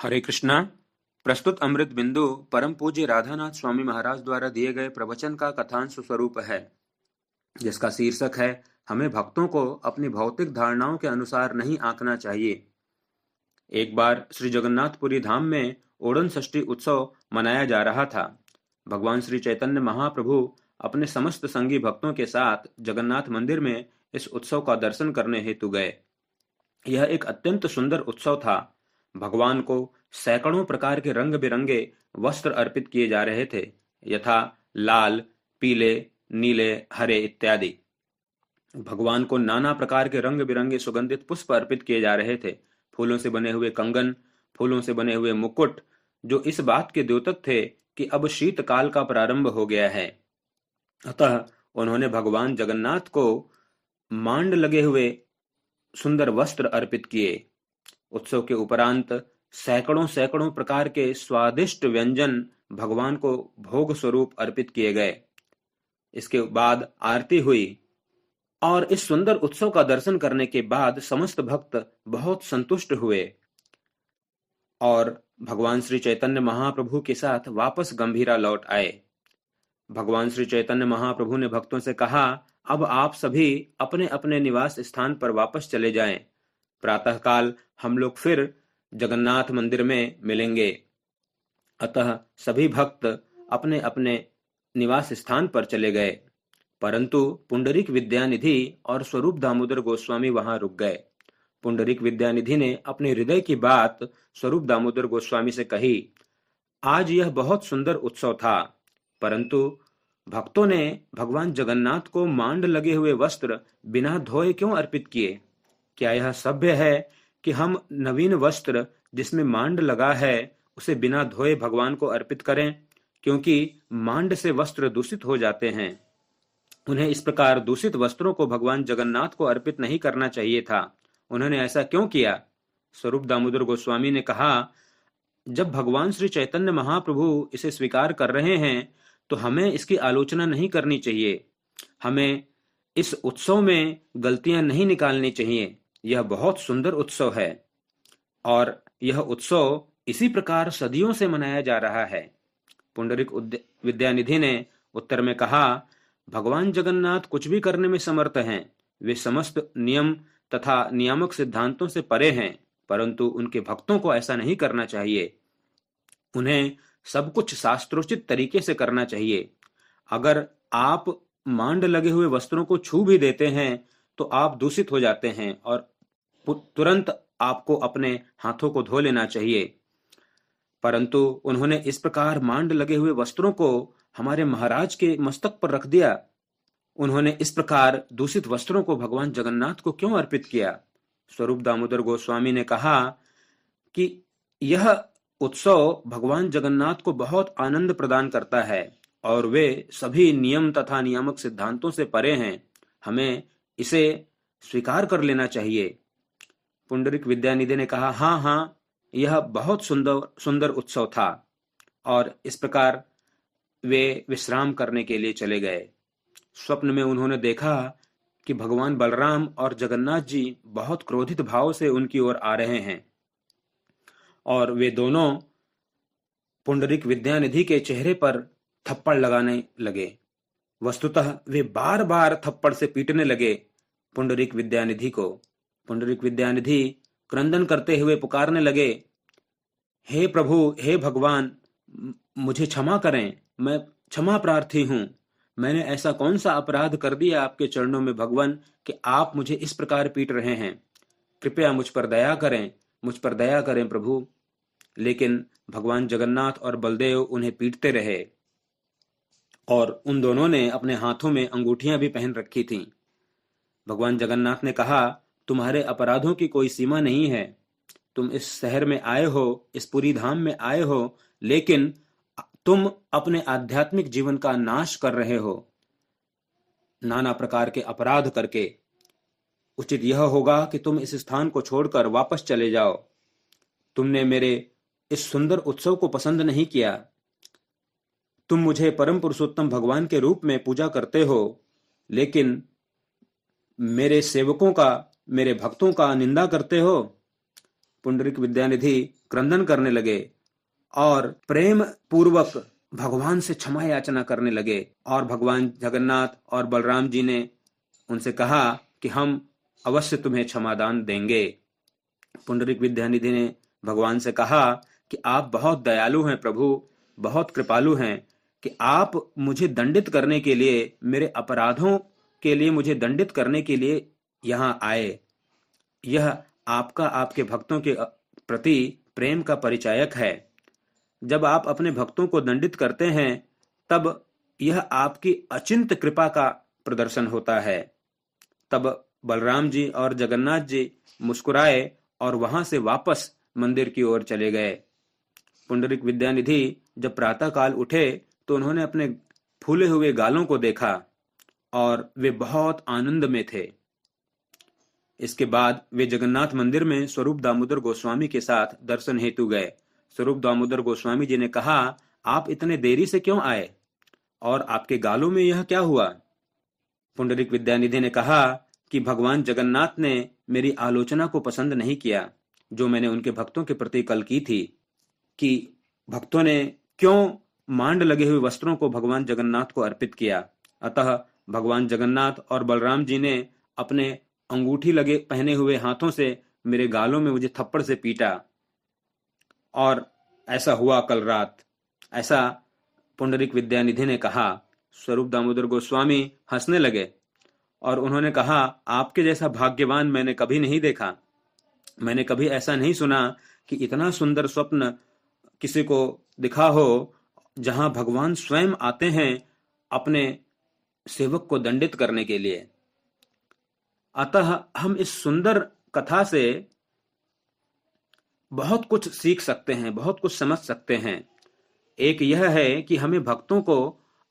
हरे कृष्णा। प्रस्तुत अमृत बिंदु परम पूज्य राधानाथ स्वामी महाराज द्वारा दिए गए प्रवचन का कथांश स्वरूप है, जिसका शीर्षक है हमें भक्तों को अपनी भौतिक धारणाओं के अनुसार नहीं आंकना चाहिए। एक बार श्री जगन्नाथपुरी धाम में ओड़न षष्ठी उत्सव मनाया जा रहा था। भगवान श्री चैतन्य महाप्रभु अपने समस्त संगी भक्तों के साथ जगन्नाथ मंदिर में इस उत्सव का दर्शन करने हेतु गए। यह एक अत्यंत सुंदर उत्सव था। भगवान को सैकड़ों प्रकार के रंग बिरंगे वस्त्र अर्पित किए जा रहे थे, यथा लाल, पीले, नीले, हरे इत्यादि। भगवान को नाना प्रकार के रंग बिरंगे सुगंधित पुष्प अर्पित किए जा रहे थे। फूलों से बने हुए कंगन, फूलों से बने हुए मुकुट, जो इस बात के द्योतक थे कि अब शीतकाल का प्रारंभ हो गया है। अतः उन्होंने भगवान जगन्नाथ को मांड लगे हुए सुंदर वस्त्र अर्पित किए। उत्सव के उपरांत सैकड़ों सैकड़ों प्रकार के स्वादिष्ट व्यंजन भगवान को भोग स्वरूप अर्पित किए गए। इसके बाद आरती हुई और इस सुंदर उत्सव का दर्शन करने के बाद समस्त भक्त बहुत संतुष्ट हुए और भगवान श्री चैतन्य महाप्रभु के साथ वापस गंभीरा लौट आए। भगवान श्री चैतन्य महाप्रभु ने भक्तों से कहा, अब आप सभी अपने अपने निवास स्थान पर वापस चले जाएं। प्रातःकाल हम लोग फिर जगन्नाथ मंदिर में मिलेंगे। अतः सभी भक्त अपने अपने निवास स्थान पर चले गए, परंतु पुंडरीक विद्यानिधि और स्वरूप दामोदर गोस्वामी वहां रुक गए। पुंडरीक विद्यानिधि ने अपने हृदय की बात स्वरूप दामोदर गोस्वामी से कही। आज यह बहुत सुंदर उत्सव था, परंतु भक्तों ने भगवान जगन्नाथ को मांड लगे हुए वस्त्र बिना धोए क्यों अर्पित किए? क्या यह सभ्य है कि हम नवीन वस्त्र जिसमें मांड लगा है उसे बिना धोए भगवान को अर्पित करें? क्योंकि मांड से वस्त्र दूषित हो जाते हैं। उन्हें इस प्रकार दूषित वस्त्रों को भगवान जगन्नाथ को अर्पित नहीं करना चाहिए था। उन्होंने ऐसा क्यों किया? स्वरूप दामोदर गोस्वामी ने कहा, जब भगवान श्री चैतन्य महाप्रभु इसे स्वीकार कर रहे हैं तो हमें इसकी आलोचना नहीं करनी चाहिए। हमें इस उत्सव में गलतियां नहीं निकालनी चाहिए। यह बहुत सुंदर उत्सव है और यह उत्सव इसी प्रकार सदियों से मनाया जा रहा है। पुंडरीक विद्यानिधि ने उत्तर में कहा, भगवान जगन्नाथ कुछ भी करने में समर्थ हैं। वे समस्त नियम तथा नियामक सिद्धांतों से परे हैं, परंतु उनके भक्तों को ऐसा नहीं करना चाहिए। उन्हें सब कुछ शास्त्रोचित तरीके से करना चाहिए। अगर आप मांड लगे हुए वस्त्रों को छू भी देते हैं तो आप दूषित हो जाते हैं और तुरंत आपको अपने हाथों को धो लेना चाहिए। परंतु उन्होंने इस प्रकार मांड लगे हुए वस्त्रों को हमारे महाराज के मस्तक पर रख दिया। उन्होंने इस प्रकार दूषित वस्त्रों को भगवान जगन्नाथ को क्यों अर्पित किया? स्वरूप दामोदर गोस्वामी ने कहा कि यह उत्सव भगवान जगन्नाथ को बहुत आनंद प्रदान करता है और वे सभी नियम तथा नियामक सिद्धांतों से परे हैं। हमें इसे स्वीकार कर लेना चाहिए। पुंडरीक विद्यानिधि ने कहा, हाँ हाँ, यह बहुत सुंदर सुंदर उत्सव था। और इस प्रकार वे विश्राम करने के लिए चले गए। स्वप्न में उन्होंने देखा कि भगवान बलराम और जगन्नाथ जी बहुत क्रोधित भाव से उनकी ओर आ रहे हैं और वे दोनों पुंडरीक विद्यानिधि के चेहरे पर थप्पड़ लगाने लगे। वस्तुतः वे बार बार थप्पड़ से पीटने लगे पुंडरीक विद्यानिधि को। पुंडरीक विद्यानिधि क्रंदन करते हुए पुकारने लगे, हे प्रभु, हे भगवान, मुझे क्षमा करें, मैं क्षमा प्रार्थी हूं। मैंने ऐसा कौन सा अपराध कर दिया आपके चरणों में भगवान कि आप मुझे इस प्रकार पीट रहे हैं? कृपया मुझ पर दया करें, मुझ पर दया करें प्रभु। लेकिन भगवान जगन्नाथ और बलदेव उन्हें पीटते रहे और उन दोनों ने अपने हाथों में अंगूठियां भी पहन रखी थीं। भगवान जगन्नाथ ने कहा, तुम्हारे अपराधों की कोई सीमा नहीं है। तुम इस शहर में आए हो, इस पुरी धाम में आए हो, लेकिन तुम अपने आध्यात्मिक जीवन का नाश कर रहे हो नाना प्रकार के अपराध करके। उचित यह होगा कि तुम इस स्थान को छोड़कर वापस चले जाओ। तुमने मेरे इस सुंदर उत्सव को पसंद नहीं किया। तुम मुझे परम पुरुषोत्तम भगवान के रूप में पूजा करते हो, लेकिन मेरे सेवकों का, मेरे भक्तों का निंदा करते हो। पुंडरीक विद्यानिधि क्रंदन करने लगे और प्रेम पूर्वक भगवान से क्षमा याचना करने लगे। और भगवान जगन्नाथ और बलराम जी ने उनसे कहा कि हम अवश्य तुम्हें क्षमादान देंगे। पुंडरीक विद्यानिधि ने भगवान से कहा कि आप बहुत दयालु हैं प्रभु, बहुत कृपालु हैं कि आप मुझे दंडित करने के लिए, मेरे अपराधों के लिए मुझे दंडित करने के लिए यहाँ आए। यह आपका आपके भक्तों के प्रति प्रेम का परिचायक है। जब आप अपने भक्तों को दंडित करते हैं तब यह आपकी अचिंत कृपा का प्रदर्शन होता है। तब बलराम जी और जगन्नाथ जी मुस्कुराए और वहां से वापस मंदिर की ओर चले गए। पुंडरीक विद्यानिधि जब प्रातःकाल उठे तो उन्होंने अपने फूले हुए गालों को देखा और वे बहुत आनंद में थे। इसके बाद वे जगन्नाथ मंदिर में स्वरूप दामोदर गोस्वामी के साथ दर्शन हेतु गए। स्वरूप दामोदर गोस्वामी जी ने कहा, आप इतने देरी से क्यों आए और आपके गालों में यह क्या हुआ? पुंडरीक विद्यानिधि ने कहा कि भगवान जगन्नाथ ने मेरी आलोचना को पसंद नहीं किया जो मैंने उनके भक्तों के प्रति कल की थी कि भक्तों ने क्यों मांड लगे हुए वस्त्रों को भगवान जगन्नाथ को अर्पित किया। अतः भगवान जगन्नाथ और बलराम जी ने अपने अंगूठी लगे पहने हुए हाथों से मेरे गालों में मुझे थप्पड़ से पीटा और ऐसा हुआ कल रात, ऐसा पुंडरीक विद्यानिधि ने कहा। स्वरूप दामोदर गोस्वामी हंसने लगे और उन्होंने कहा, आपके जैसा भाग्यवान मैंने कभी नहीं देखा। मैंने कभी ऐसा नहीं सुना कि इतना सुंदर स्वप्न किसी को दिखा हो जहां भगवान स्वयं आते हैं अपने सेवक को दंडित करने के लिए। अतः हम इस सुंदर कथा से बहुत कुछ सीख सकते हैं, बहुत कुछ समझ सकते हैं। एक यह है कि हमें भक्तों को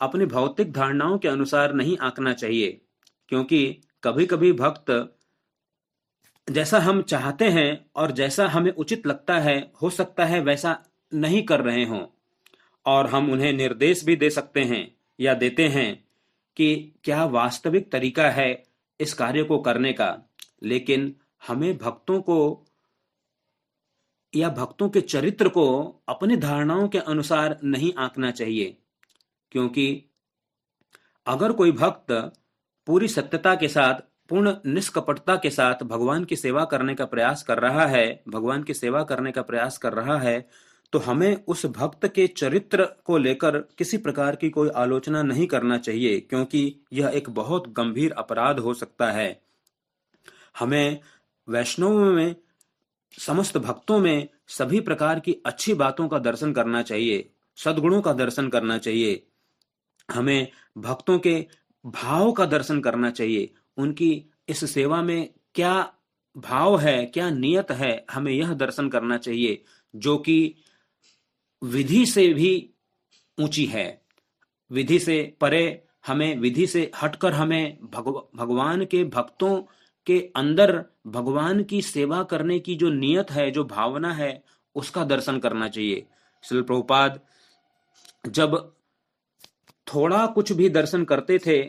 अपनी भौतिक धारणाओं के अनुसार नहीं आंकना चाहिए, क्योंकि कभी कभी भक्त जैसा हम चाहते हैं और जैसा हमें उचित लगता है, हो सकता है वैसा नहीं कर रहे हों, और हम उन्हें निर्देश भी दे सकते हैं या देते हैं कि क्या वास्तविक तरीका है इस कार्य को करने का। लेकिन हमें भक्तों को या भक्तों के चरित्र को अपनी धारणाओं के अनुसार नहीं आंकना चाहिए, क्योंकि अगर कोई भक्त पूरी सत्यता के साथ, पूर्ण निष्कपटता के साथ भगवान की सेवा करने का प्रयास कर रहा है, भगवान की सेवा करने का प्रयास कर रहा है, तो हमें उस भक्त के चरित्र को लेकर किसी प्रकार की कोई आलोचना नहीं करना चाहिए, क्योंकि यह एक बहुत गंभीर अपराध हो सकता है। हमें वैष्णवों में, समस्त भक्तों में सभी प्रकार की अच्छी बातों का दर्शन करना चाहिए, सद्गुणों का दर्शन करना चाहिए। हमें भक्तों के भाव का दर्शन करना चाहिए, उनकी इस सेवा में क्या भाव है, क्या नियत है, हमें यह दर्शन करना चाहिए, जो कि विधि से भी ऊंची है। विधि से परे, हमें विधि से हटकर हमें भगवान के भक्तों के अंदर भगवान की सेवा करने की जो नियत है, जो भावना है, उसका दर्शन करना चाहिए। श्रील प्रभुपाद जब थोड़ा कुछ भी दर्शन करते थे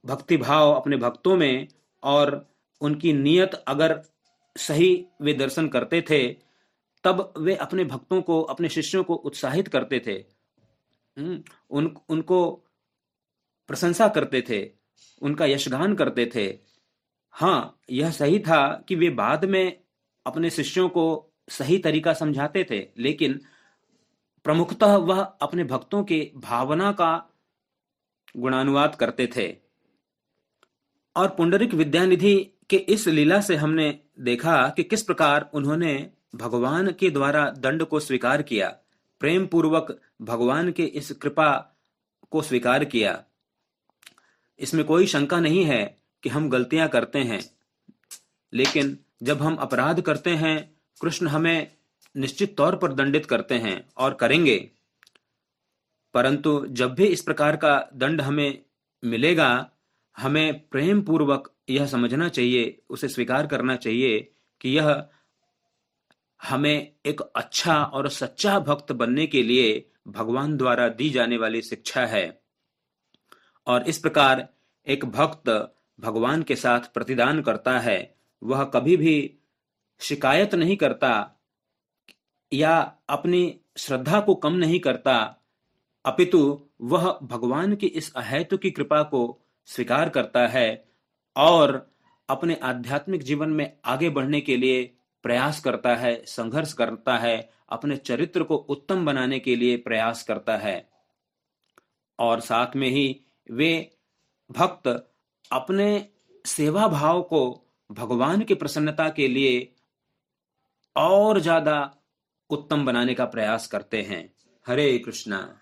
भक्ति भाव अपने भक्तों में, और उनकी नियत अगर सही वे दर्शन करते थे, तब वे अपने भक्तों को, अपने शिष्यों को उत्साहित करते थे, उनको प्रशंसा करते थे, उनका यशगान करते थे। हाँ, यह सही था कि वे बाद में अपने शिष्यों को सही तरीका समझाते थे, लेकिन प्रमुखतः वह अपने भक्तों के भावना का गुणानुवाद करते थे। और पुंडरीक विद्यानिधि के इस लीला से हमने देखा कि किस प्रकार उन्होंने भगवान के द्वारा दंड को स्वीकार किया, प्रेम पूर्वक भगवान के इस कृपा को स्वीकार किया। इसमें कोई शंका नहीं है कि हम गलतियां करते हैं, लेकिन जब हम अपराध करते हैं, कृष्ण हमें निश्चित तौर पर दंडित करते हैं और करेंगे। परंतु जब भी इस प्रकार का दंड हमें मिलेगा, हमें प्रेम पूर्वक यह समझना चाहिए, उसे स्वीकार करना चाहिए कि यह हमें एक अच्छा और सच्चा भक्त बनने के लिए भगवान द्वारा दी जाने वाली शिक्षा है। और इस प्रकार एक भक्त भगवान के साथ प्रतिदान करता है, वह कभी भी शिकायत नहीं करता या अपनी श्रद्धा को कम नहीं करता, अपितु वह भगवान की इस अहेतु की कृपा को स्वीकार करता है और अपने आध्यात्मिक जीवन में आगे बढ़ने के लिए प्रयास करता है, संघर्ष करता है, अपने चरित्र को उत्तम बनाने के लिए प्रयास करता है। और साथ में ही वे भक्त अपने सेवा भाव को भगवान की प्रसन्नता के लिए और ज्यादा उत्तम बनाने का प्रयास करते हैं। हरे कृष्णा।